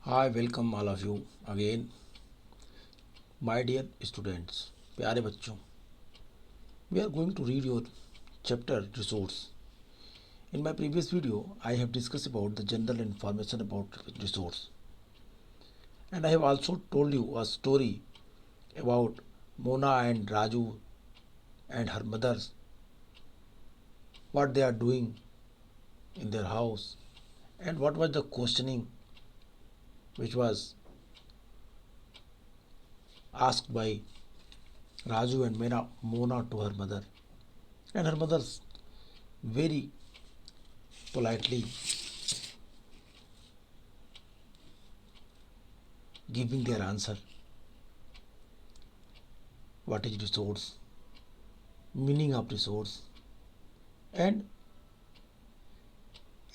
Hi, welcome all of you again, my dear students. प्यारे बच्चों, we are going to read your chapter resource. In my previous video, I have discussed about the general information about resource, and I have also told you a story about Mona and Raju and her mothers, what they are doing in their house, and what was the questioning which was asked by Raju and Mona to her mother, and her mother's very politely giving their answer. What is resource, meaning of resource, and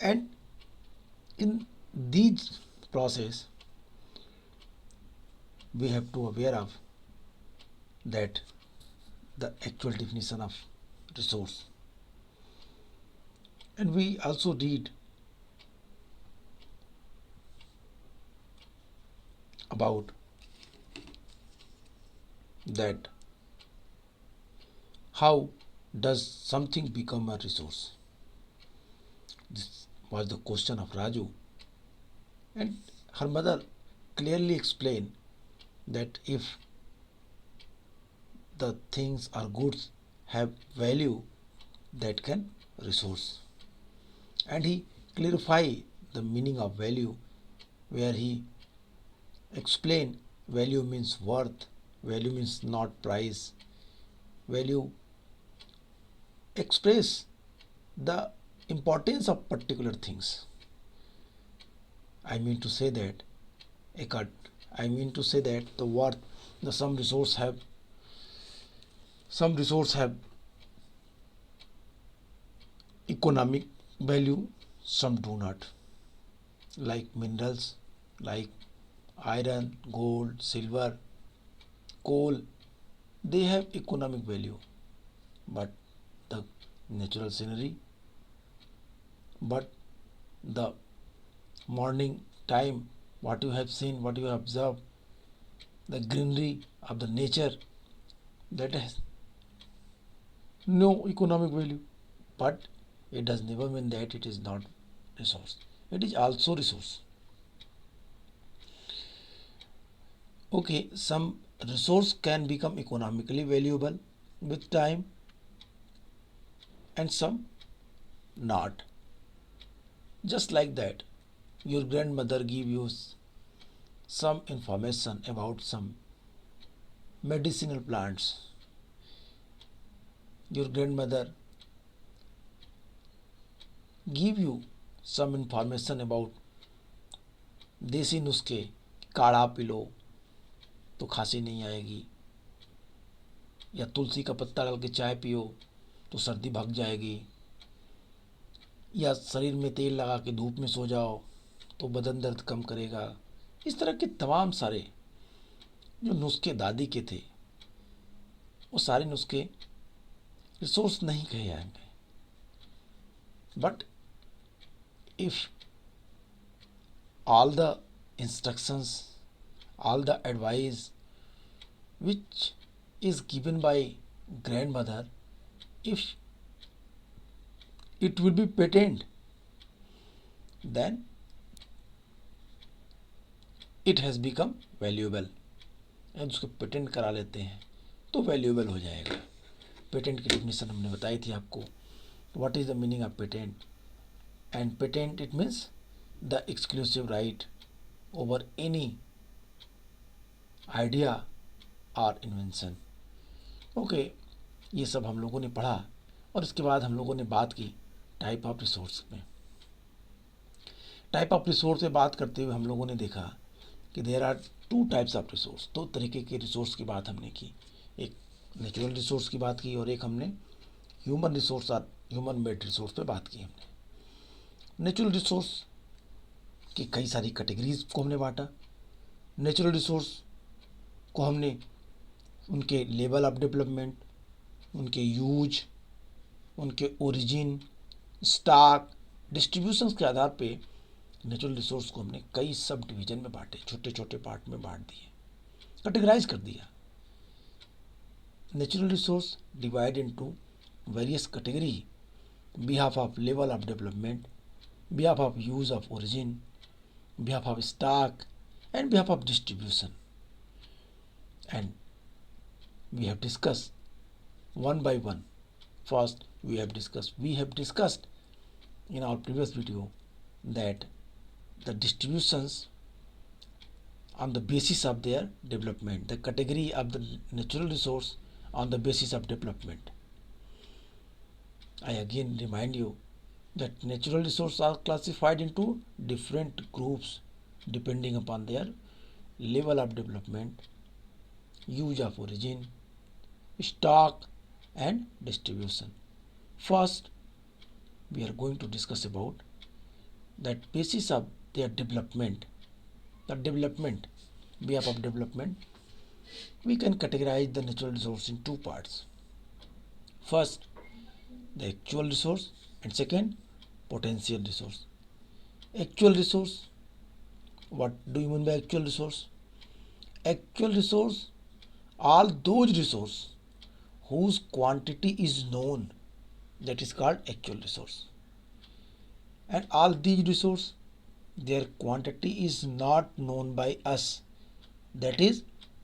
and in these process we have to aware of that the actual definition of resource, and we also read about that how does something become a resource. This was the question of Raju, and her mother clearly explained that if the things or goods have value, that can resource, and he clarify the meaning of value, where he explained value means worth, value means not price, value express the importance of particular things. I mean to say that Eckhart, I mean to say that the worth, the some resource have economic value, some do not, like minerals, like iron, gold, silver, coal. They have economic value, but the natural scenery, but the morning time, what you have seen, what you have observed, the greenery of the nature, that has no economic value. But it does never mean that it is not resource. It is also resource. Okay, some resource can become economically valuable with time, and some not. Just like that, your grandmother give you some information about some medicinal plants. Your grandmother give you some information about देसी नुस्खे, काढ़ा P low तो खांसी नहीं आएगी, या तुलसी का पत्ता डाल के चाय पियो तो सर्दी भाग जाएगी, या शरीर में तेल लगा के धूप में सो जाओ तो बदन दर्द कम करेगा. इस तरह के तमाम सारे जो नुस्खे दादी के थे, वो सारे नुस्खे रिसोर्स नहीं कहे जाएंगे. But if all the instructions, all the advice which is given by grandmother, if it will be patent, then it has become valuable. and उसको पेटेंट करा लेते हैं तो वैल्यूएबल हो जाएगा. पेटेंट की डेफिनेशन हमने बताई थी आपको. What is the meaning of patent? And patent it means the exclusive right over any idea or invention. Okay, ये सब हम लोगों ने पढ़ा, और इसके बाद हम लोगों ने बात की टाइप ऑफ रिसोर्स में. टाइप ऑफ रिसोर्स से बात करते हुए हम लोगों ने देखा कि there are two types of resource. दो तरीके के रिसोर्स की बात हमने की. एक नेचुरल रिसोर्स की बात की, और एक हमने ह्यूमन रिसोर्स और ह्यूमन मेड रिसोर्स पे बात की हमने. नेचुरल रिसोर्स कि कई सारी कैटेगरीज को हमने बांटा. नेचुरल रिसोर्स को हमने उनके लेवल ऑफ डेवलपमेंट, उनके यूज, उनके ओरिजिन, स्टॉक, डिस्ट्रीब्यूशंस के आधार पे नेचुरल रिसोर्स को हमने कई सब डिवीजन में बांटे, छोटे छोटे पार्ट में बांट दिए, कैटेगराइज कर दिया. Natural resource divide into various category behalf of level of development, behalf of use of origin, behalf of stock, and behalf of distribution. And we have discussed one by one. First, we have discussed in our previous video that the distributions on the basis of their development, the category of the natural resource on the basis of development. I again remind you that natural resources are classified into different groups depending upon their level of development, use of origin, stock, and distribution. First, we are going to discuss about that basis of their development, the development, behalf of development. We can categorize the natural resource in two parts. First, the actual resource, and second, potential resource. Actual resource, what do you mean by actual resource? Actual resource, all those resources whose quantity is known, that is called actual resource. And all these resources, their quantity is not known by us, that is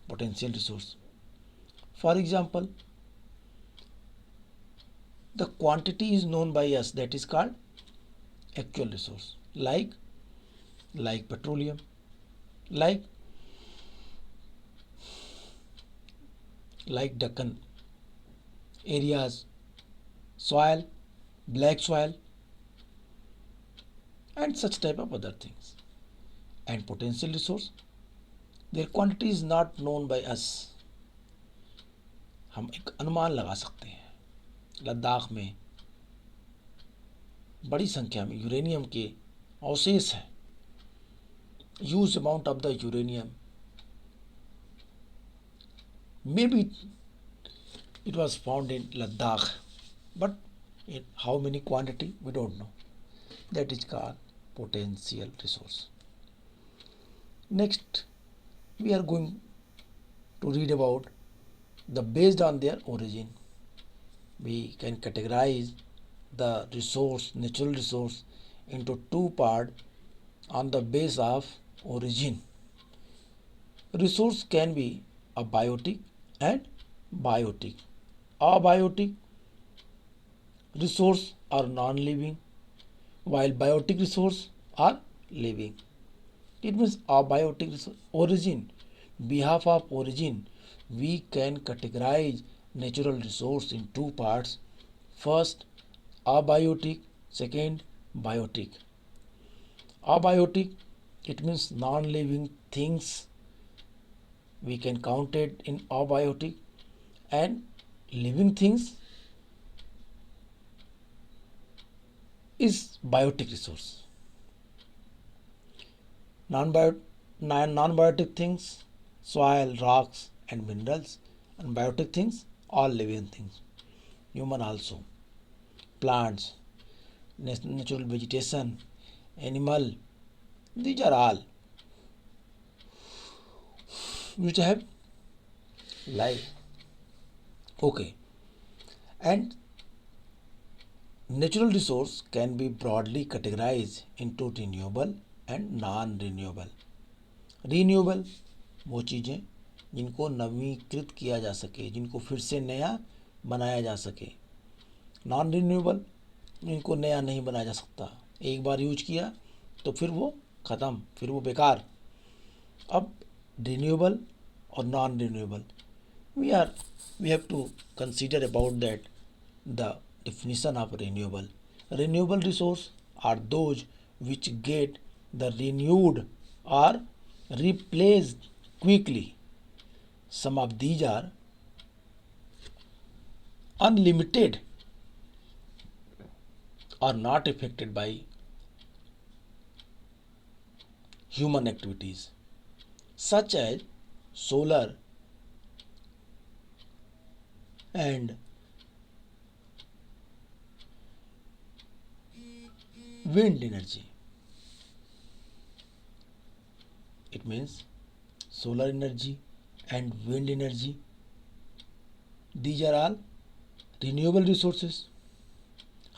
potential resource. For example, the quantity is known by us, that is called actual resource, like petroleum, like Deccan areas, soil, black soil, and such type of other things. And potential resource, their quantity is not known by us. हम एक अनुमान लगा सकते हैं, लद्दाख में बड़ी संख्या में यूरेनियम के अवशेष हैं. Huge amount of the uranium, maybe it was found in Ladakh, but in how many quantity we don't know. That is called potential resource. Next, we are going to read about the based on their origin. We can categorize the resource, natural resource, into two parts on the base of origin. Resource can be abiotic and biotic. Abiotic resource are non-living, while biotic resource are living. It means abiotic resource, origin, behalf of origin, we can categorize natural resource in two parts. First, abiotic, second, biotic. Abiotic, it means non-living things, we can count it in abiotic, and living things is biotic resource. Non-biotic things, soil, rocks, and minerals, and biotic things, all living things, human also, plants, natural vegetation, animal, these are all which have life. Okay, and natural resource can be broadly categorized into renewable and non-renewable. Renewable वो चीज़ें जिनको नवीनीकृत किया जा सके, जिनको फिर से नया बनाया जा सके. नॉन रिन्यूएबल, जिनको नया नहीं बनाया जा सकता, एक बार यूज किया तो फिर वो ख़त्म, फिर वो बेकार. अब रिन्यूएबल और non renewable, we have to consider about that the definition of renewable. Renewable resource are those which get the renewed or replaced quickly. Some of these are unlimited or not affected by human activities, such as solar and wind energy. It means solar energy and wind energy. These are all renewable resources.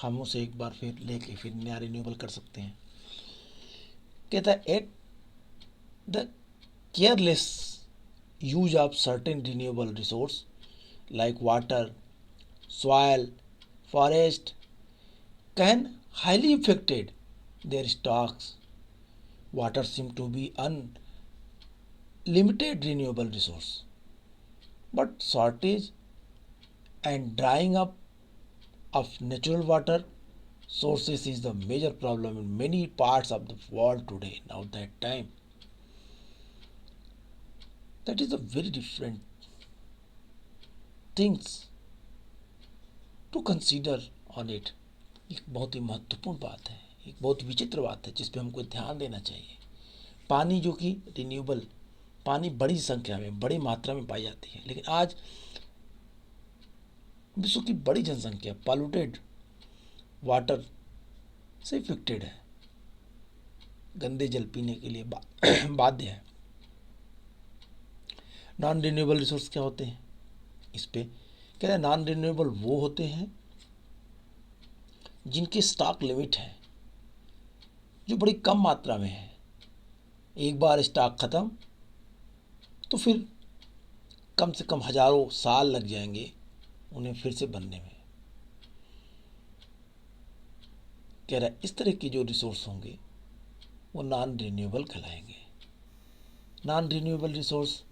हम उसे एक बार फिर लेके फिर नया renewable कर सकते हैं. कहता है at the careless use of certain renewable resource like water, soil, forest can highly affected their stocks. Water seem to be unlimited renewable resource, but shortage and drying up of natural water sources is the major problem in many parts of the world today. Now that time, that is a very different things to consider on it. एक बहुत ही महत्वपूर्ण बात है, एक बहुत विचित्र बात है जिस पे हमको ध्यान देना चाहिए. पानी जो कि रिन्यूएबल, पानी बड़ी संख्या में बड़ी मात्रा में पाई जाती है, लेकिन आज विश्व की बड़ी जनसंख्या पॉल्यूटेड वाटर से इफेक्टेड है, गंदे जल पीने के लिए बाध्य है. नॉन रिन्यूएबल रिसोर्स क्या होते हैं? इस पे कहते हैं नॉन रिन्यूएबल वो होते हैं जिनकी स्टॉक लिमिट है, जो बड़ी कम मात्रा में है. एक बार स्टॉक खत्म तो फिर कम से कम हजारों साल लग जाएंगे उन्हें फिर से बनने में. कह रहा है इस तरह के जो रिसोर्स होंगे वो नॉन रिन्यूएबल कहलाएंगे. Non renewable resource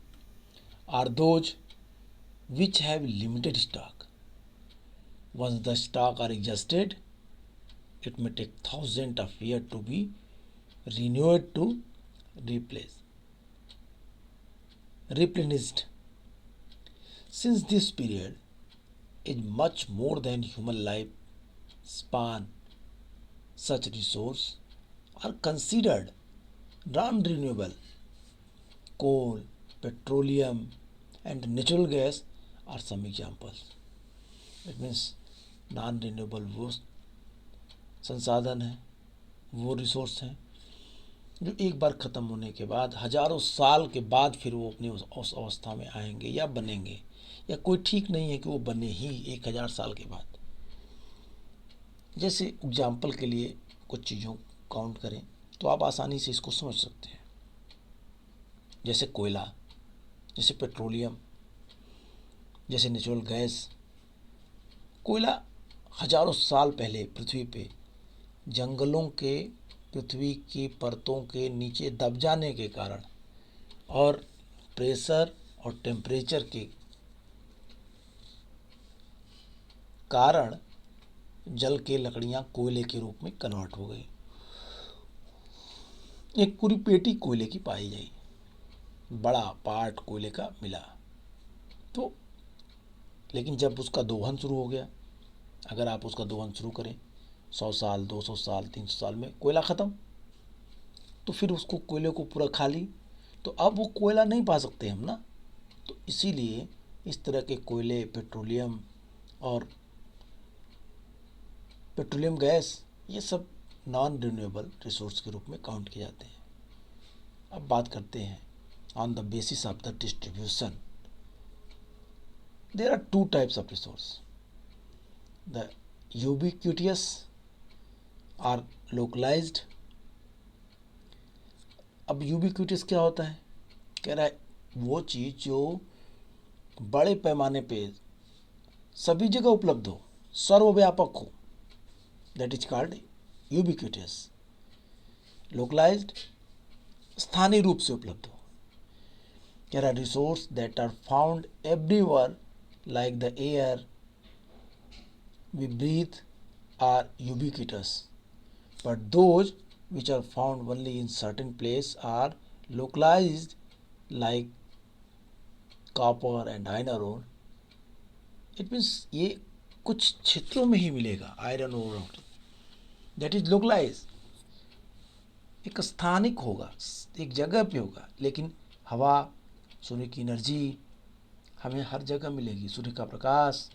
are those which have limited stock. Once the stock are exhausted, it may take thousands of years to be renewed to replenished. Since this period is much more than human life span, such resources are considered non-renewable. Coal, petroleum and natural gas are some examples. It means non-renewable वो संसाधन है, वो resource हैं जो एक बार ख़त्म होने के बाद हजारों साल के बाद फिर वो अपनी उस अवस्था में आएंगे या बनेंगे, या कोई ठीक नहीं है कि वो बने ही 1000 साल के बाद. जैसे एग्जाम्पल के लिए कुछ चीज़ों काउंट करें तो आप आसानी से इसको समझ सकते हैं. जैसे कोयला, जैसे पेट्रोलियम, जैसे नेचुरल गैस. कोयला हजारों साल पहले पृथ्वी पे जंगलों के पृथ्वी की परतों के नीचे दब जाने के कारण और प्रेशर और टेम्परेचर के कारण जल के लकड़ियां कोयले के रूप में कन्वर्ट हो गई. एक पूरी पेटी कोयले की पाई गई, बड़ा पार्ट कोयले का मिला. तो लेकिन जब उसका दोहन शुरू हो गया, अगर आप उसका दोहन शुरू करें 100 साल 200 साल 300 साल में कोयला ख़त्म, तो फिर उसको कोयले को पूरा खाली, तो अब वो कोयला नहीं पा सकते हम ना. तो इसीलिए इस तरह के कोयले, पेट्रोलियम और पेट्रोलियम गैस, ये सब नॉन रिन्यूएबल रिसोर्स के रूप में काउंट किए जाते हैं. अब बात करते हैं on the basis of the distribution. There are two types of resource. The ubiquitous or localized. अब ubiquitous क्या होता है? कह रहा है वो चीज़ जो बड़े पैमाने पे सभी जगह उपलब्ध हो, सर्वव्यापक हो, that is called ubiquitous. Localized स्थानीय रूप से उपलब्ध हो. There are resources that are found everywhere, like the air we breathe are ubiquitous, but those which are found only in certain place are localized, like copper and iron ore. It means ये कुछ क्षेत्रों में ही मिलेगा iron ore, that is localize. एक स्थानिक होगा, एक जगह पे होगा, लेकिन हवा, सूर्य की एनर्जी हमें हर जगह मिलेगी, सूर्य का प्रकाश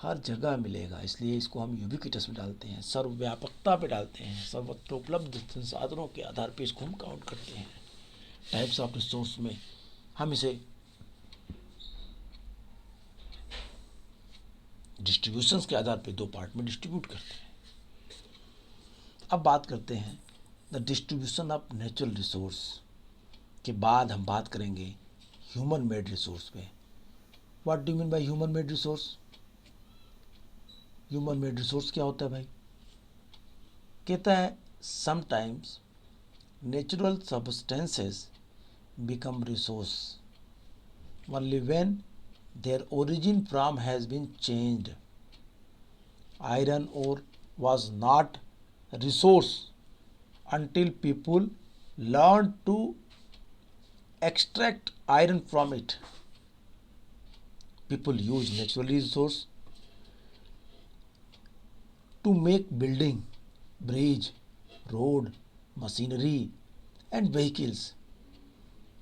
हर जगह मिलेगा. इसलिए इसको हम यूबिक्विटस में डालते हैं, सर्वव्यापकता पे डालते हैं, सर्वत्र उपलब्ध संसाधनों के आधार पे इसको हम काउंट करते हैं. टाइप्स ऑफ रिसोर्स में हम इसे डिस्ट्रीब्यूशंस के आधार पे दो पार्ट में डिस्ट्रीब्यूट करते हैं। अब बात करते हैं the distribution of natural resource के बाद हम बात करेंगे ह्यूमन मेड रिसोर्स पे। What do mean by human made resource? Human made resource क्या होता है भाई? कहता है sometimes natural substances become resource only when their origin from has been changed. Iron ore was not resource until people learned to extract iron from it. People use natural resource to make building, bridge, road, machinery and vehicles,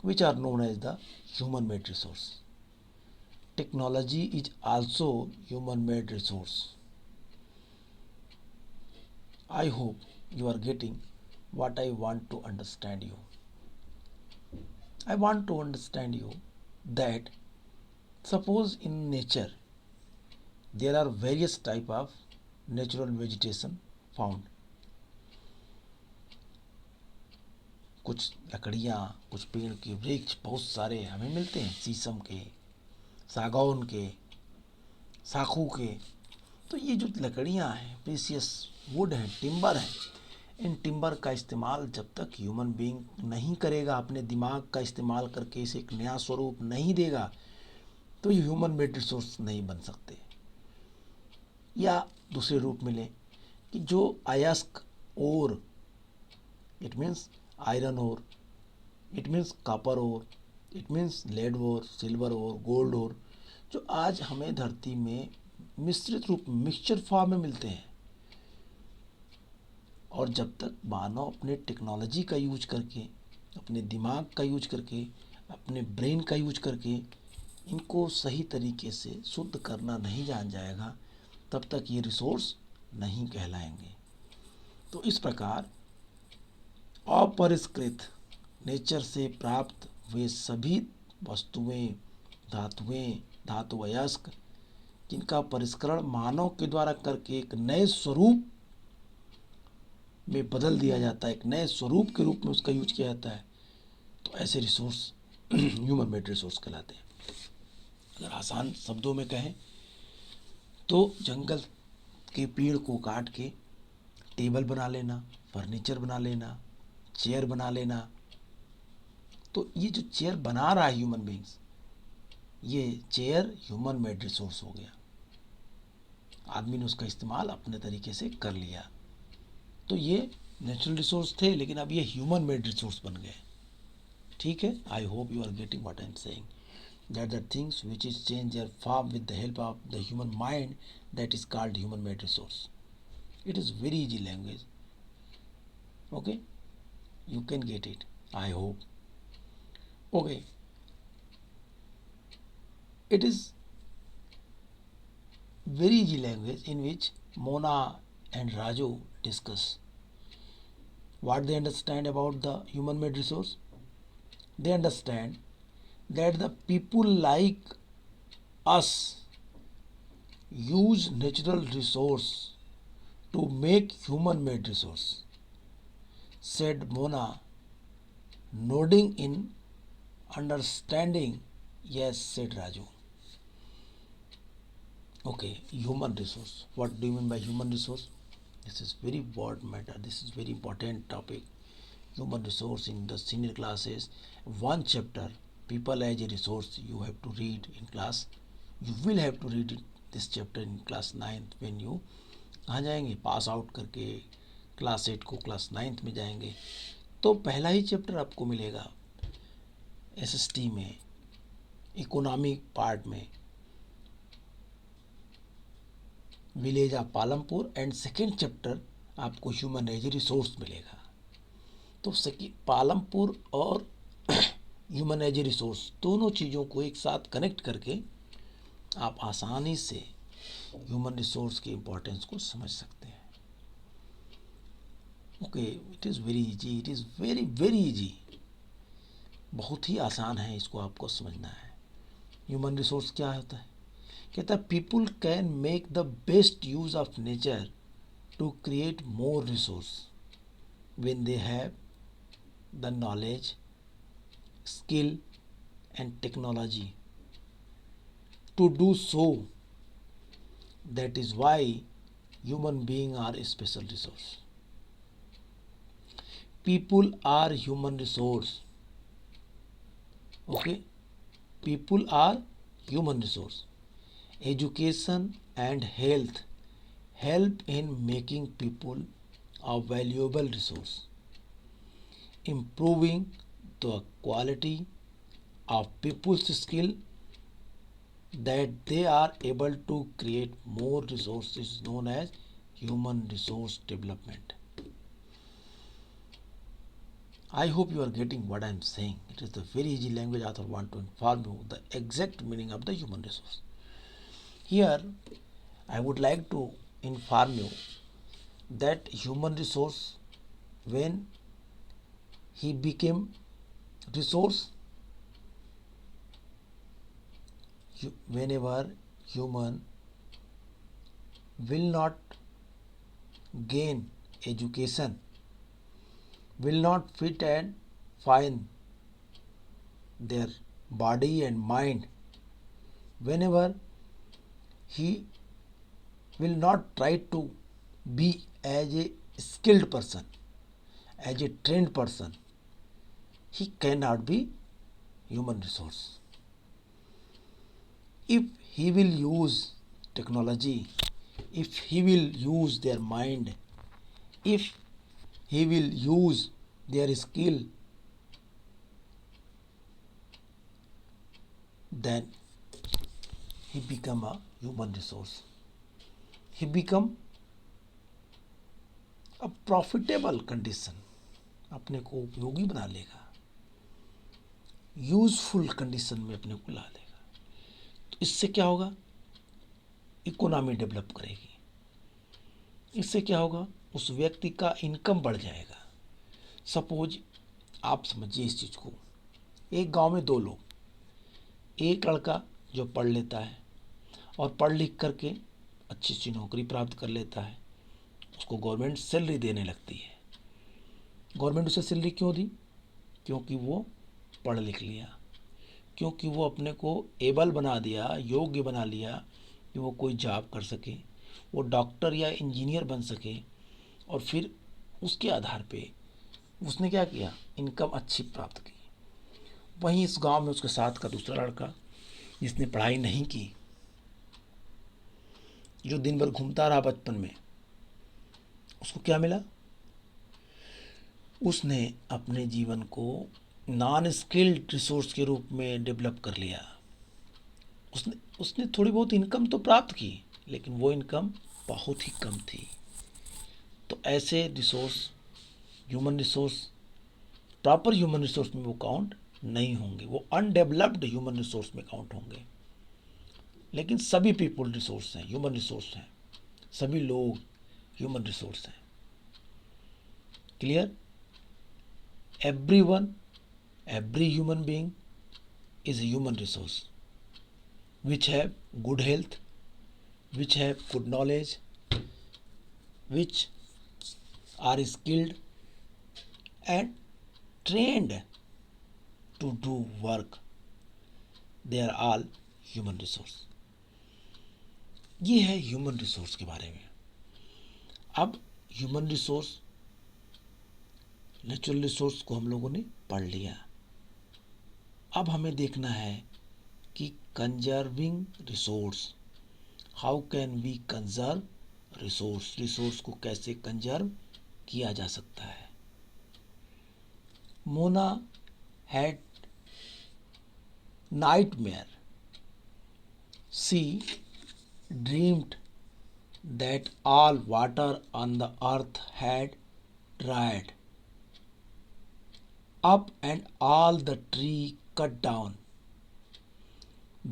which are known as the human made resource. Technology is also human made resource. I hope you are getting what I want to understand you. I want to understand you that suppose in nature there are various type of natural vegetation found. कुछ लकड़ियाँ, कुछ पेड़ के वृक्ष बहुत सारे हमें मिलते हैं, शीशम के, सागौन के, साखू के। तो ये जो लकड़ियाँ हैं, प्रीसियस वुड है, टिम्बर है, इन टिम्बर का इस्तेमाल जब तक ह्यूमन बीइंग नहीं करेगा, अपने दिमाग का इस्तेमाल करके इसे एक नया स्वरूप नहीं देगा, तो ये ह्यूमन मेड रिसोर्स नहीं बन सकते। या दूसरे रूप में लें कि जो अयस्क ore, it means iron ore, it means copper ore, it means lead ore, silver ore, gold ore, जो आज हमें धरती में मिश्रित रूप मिक्सचर फॉर्म में मिलते हैं, और जब तक मानव अपने टेक्नोलॉजी का यूज करके, अपने दिमाग का यूज करके, अपने ब्रेन का यूज करके इनको सही तरीके से शुद्ध करना नहीं जान जाएगा, तब तक ये रिसोर्स नहीं कहलाएंगे। तो इस प्रकार अपरिष्कृत नेचर से प्राप्त वे सभी वस्तुएं, धातुएं, धातु अयस्क, जिनका परिष्करण मानव के द्वारा करके एक नए स्वरूप में बदल दिया जाता है, एक नए स्वरूप के रूप में उसका यूज किया जाता है, तो ऐसे रिसोर्स ह्यूमन मेड रिसोर्स कहलाते हैं। अगर आसान शब्दों में कहें तो जंगल के पेड़ को काट के टेबल बना लेना, फर्नीचर बना लेना, चेयर बना लेना, तो ये जो चेयर बना रहा है ह्यूमन बींग्स, ये चेयर ह्यूमन मेड रिसोर्स हो गया। आदमी ने उसका इस्तेमाल अपने तरीके से कर लिया, तो ये नेचुरल रिसोर्स थे, लेकिन अब ये ह्यूमन मेड रिसोर्स बन गए। ठीक है, I hope you are getting what I am saying, that the things which is change their form with the help of the human mind, that is called human made resource. It is very easy language. Okay, you can get it, I hope. Okay, it is very easy language in which Mona and Raju discuss what they understand about the human made resource. They understand that the people like us use natural resource to make human made resource, said Mona, nodding in understanding. Yes, said Raju. Okay, human resource. What do you mean by human resource? This is very broad matter, this is very important topic. Human resource in the senior classes, one chapter, people as a resource, you have to read in class. You will have to read this chapter in class 9th when you कहाँ जाएंगे, pass out करके class 8 को class 9th में जाएंगे, तो पहला ही chapter आपको मिलेगा एसएसटी में, इकोनॉमिक पार्ट में, village of Palampur, and second chapter आपको ह्यूमन एज ए रिसोर्स मिलेगा। तो पालमपुर और ह्यूमन एज ए रिसोर्स दोनों चीज़ों को एक साथ कनेक्ट करके आप आसानी से ह्यूमन रिसोर्स के इम्पोर्टेंस को समझ सकते हैं। Okay, it is very easy, it is very very easy. बहुत ही आसान है, इसको आपको समझना है। ह्यूमन रिसोर्स क्या होता है? कहता है people can make the best use of nature to create more resource when they have the knowledge, skill and technology to do so. That is why human beings are a special resource. People are human resource. Okay, people are human resource. Education and health help in making people a valuable resource, improving the quality of people's skill that they are able to create more resources known as human resource development. I hope you are getting what I am saying. It is the very easy language author want to inform you the exact meaning of the human resource. Here I would like to inform you that human resource, when he became resource, whenever human will not gain education, will not fit and fine their body and mind, whenever he will not try to be as a skilled person, as a trained person, he cannot be human resource. If he will use technology, if he will use their mind, if he will use their skill, then he become a human resource. He become a profitable condition, अपने को उपयोगी बना लेगा, useful condition में अपने को ला देगा। तो इससे क्या होगा? इकोनॉमी डेवलप करेगी। इससे क्या होगा? उस व्यक्ति का इनकम बढ़ जाएगा। सपोज आप समझिए इस चीज़ को, एक गांव में दो लोग, एक लड़का जो पढ़ लेता है और पढ़ लिख करके अच्छी सी नौकरी प्राप्त कर लेता है, उसको गवर्नमेंट सैलरी देने लगती है। गवर्नमेंट उसे सैलरी क्यों दी? क्योंकि वो पढ़ लिख लिया, क्योंकि वो अपने को एबल बना दिया, योग्य बना लिया कि वो कोई जॉब कर सके, वो डॉक्टर या इंजीनियर बन सके, और फिर उसके आधार पे उसने क्या किया? इनकम अच्छी प्राप्त की। वहीं इस गांव में उसके साथ का दूसरा लड़का जिसने पढ़ाई नहीं की, जो दिन भर घूमता रहा बचपन में, उसको क्या मिला? उसने अपने जीवन को नॉन स्किल्ड रिसोर्स के रूप में डेवलप कर लिया। उसने उसने थोड़ी बहुत इनकम तो प्राप्त की, लेकिन वो इनकम बहुत ही कम थी। तो ऐसे resource, human resource, proper human resource में वो काउंट नहीं होंगे, वो अनडेवलप्ड ह्यूमन रिसोर्स में काउंट होंगे। लेकिन सभी पीपल रिसोर्स हैं, ह्यूमन रिसोर्स हैं, सभी लोग ह्यूमन रिसोर्स हैं। Clear? everyone, every human being is a human resource, which have good health, which have good knowledge, which are skilled and trained to do work. They are all human resource. ये है human resource के बारे में। अब human resource, natural resource को हम लोगों ने पढ़ लिया। अब हमें देखना है कि conserving resource, how can we conserve resource, resource को कैसे कंजर्व किया जा सकता है। Mona had nightmare, she dreamed that all water on the earth had dried up and all the tree cut down.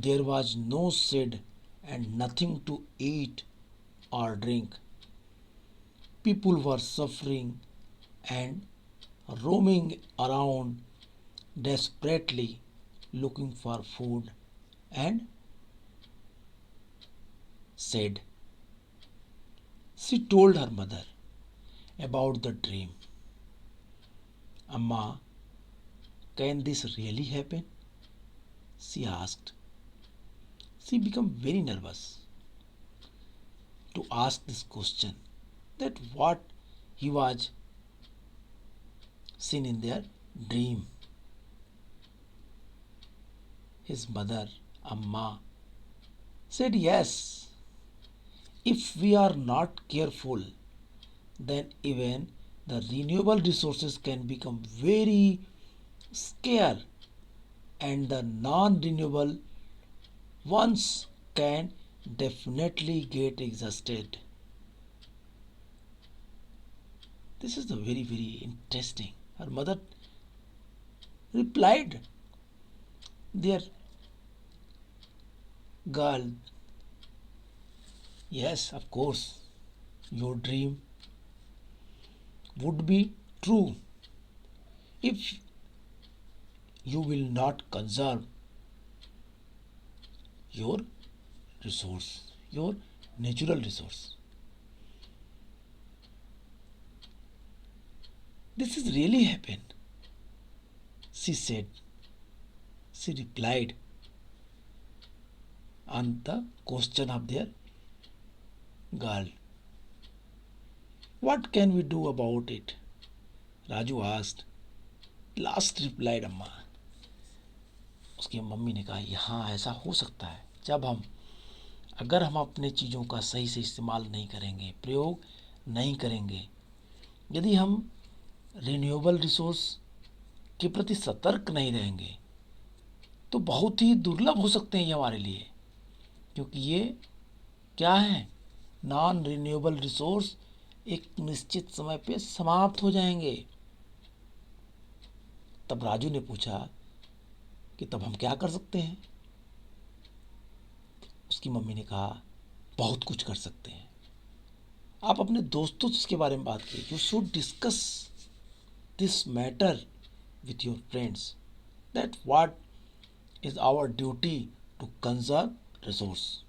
There was no shade and nothing to eat or drink. People were suffering and roaming around desperately looking for food and said, she told her mother about the dream. Amma, can this really happen? She asked. She became very nervous to ask this question, that what he was seen in their dream. His mother, Amma, said yes. If we are not careful, then even the renewable resources can become very scarce and the non-renewable ones can definitely get exhausted. This is the very interesting. Her mother replied, dear girl, yes, of course, your dream would be true if you will not conserve your resource, your natural resource. This is really happened, she said. She replied on the question of their girl. What can we do about it? Raju asked. Last replied Amma. उसकी mummy ने कहा यहाँ ऐसा हो सकता है जब अगर हम अपने चीज़ों का सही से इस्तेमाल नहीं करेंगे, प्रयोग नहीं करेंगे, यदि हम रिन्यूएबल रिसोर्स के प्रति सतर्क नहीं रहेंगे तो बहुत ही दुर्लभ हो सकते हैं ये हमारे लिए, क्योंकि ये क्या है, नॉन रिन्यूएबल रिसोर्स एक निश्चित समय पे समाप्त हो जाएंगे। तब राजू ने पूछा कि तब हम क्या कर सकते हैं? उसकी मम्मी ने कहा बहुत कुछ कर सकते हैं। आप अपने दोस्तों से इसके बारे में बात कीजिए। You should discuss this matter with your friends, that what is our duty to conserve resource.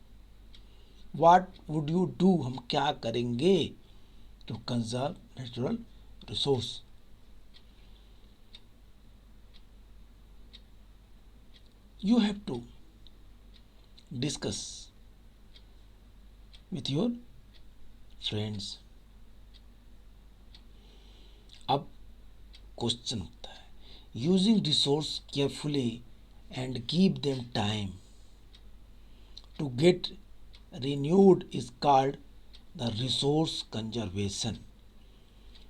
What would you do, हम क्या करेंगे to conserve natural resource. You have to discuss with your friends. अब question होता है, using resource carefully and give them time to get renewed is called the resource conservation.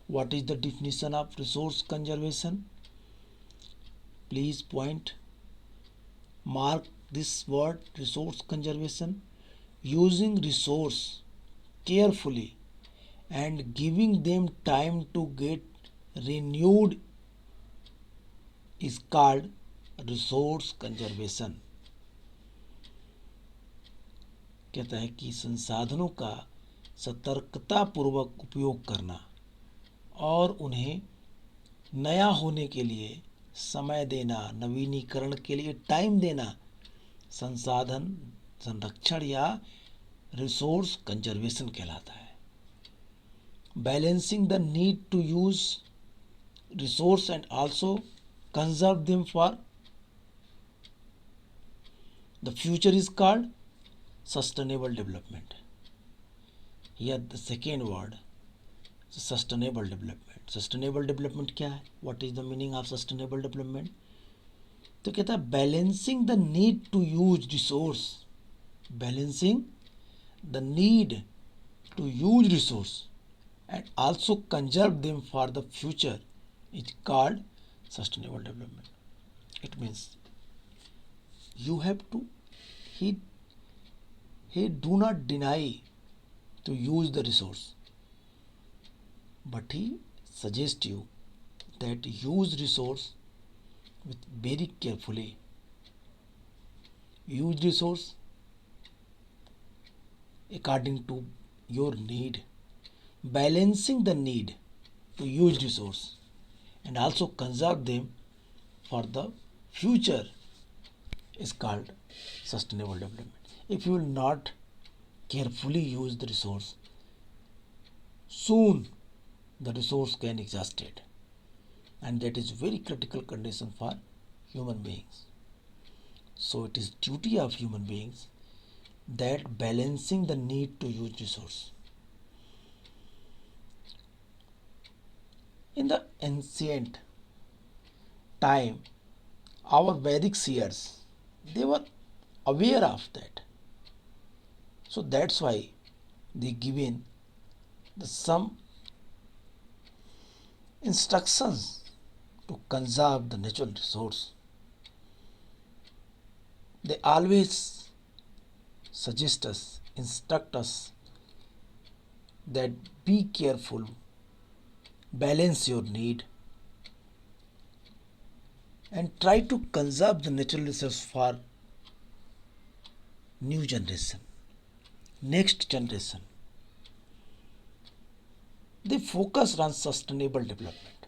What is the definition of resource conservation? Please point mark this word, resource conservation. Using resource carefully and giving them time to get renewed is called resource conservation. कहता है कि संसाधनों का सतर्कता पूर्वक उपयोग करना और उन्हें नया होने के लिए समय देना, नवीनीकरण के लिए टाइम देना संसाधन संरक्षण या रिसोर्स कंजर्वेशन कहलाता है। Balancing the need to use resource and also conserve them for the future is called sustainable development. Here the second word, sustainable development. Sustainable development क्या है? What is the meaning of sustainable development? तो कहता है balancing the need to use resource, balancing the need to use resource and also conserve them for the future is called sustainable development. It means you have to he do not deny to use the resource, but he suggests you that use resource with very carefully. Use resource according to your need, balancing the need to use resource and also conserve them for the future is called sustainable development. If you will not carefully use the resource, soon the resource can exhausted, and that is very critical condition for human beings. So it is duty of human beings that balancing the need to use resource. In the ancient time, our Vedic seers, they were aware of that. So that's why they given some instructions to conserve the natural resource. They always suggest us, instruct us that be careful, balance your need, and try to conserve the natural resource for new generation, next generation. They focused on sustainable development.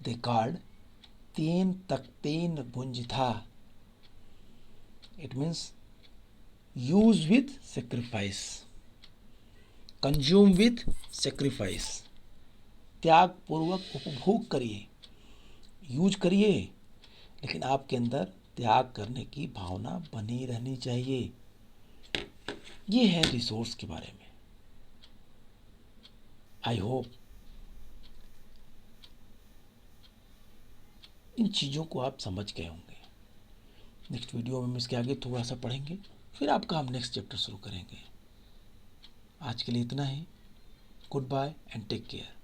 They called Ten Takten Bunjitha. It means use with sacrifice, consume with sacrifice. त्याग पूर्वक उपभोग करिए, use करिए, लेकिन आपके अंदर त्याग करने की भावना बनी रहनी चाहिए. ये है रिसोर्स के बारे में. आई होप इन चीज़ों को आप समझ गए होंगे. नेक्स्ट वीडियो में हम इसके आगे थोड़ा सा पढ़ेंगे, फिर आपका हम नेक्स्ट चैप्टर शुरू करेंगे. आज के लिए इतना ही. Goodbye and take care.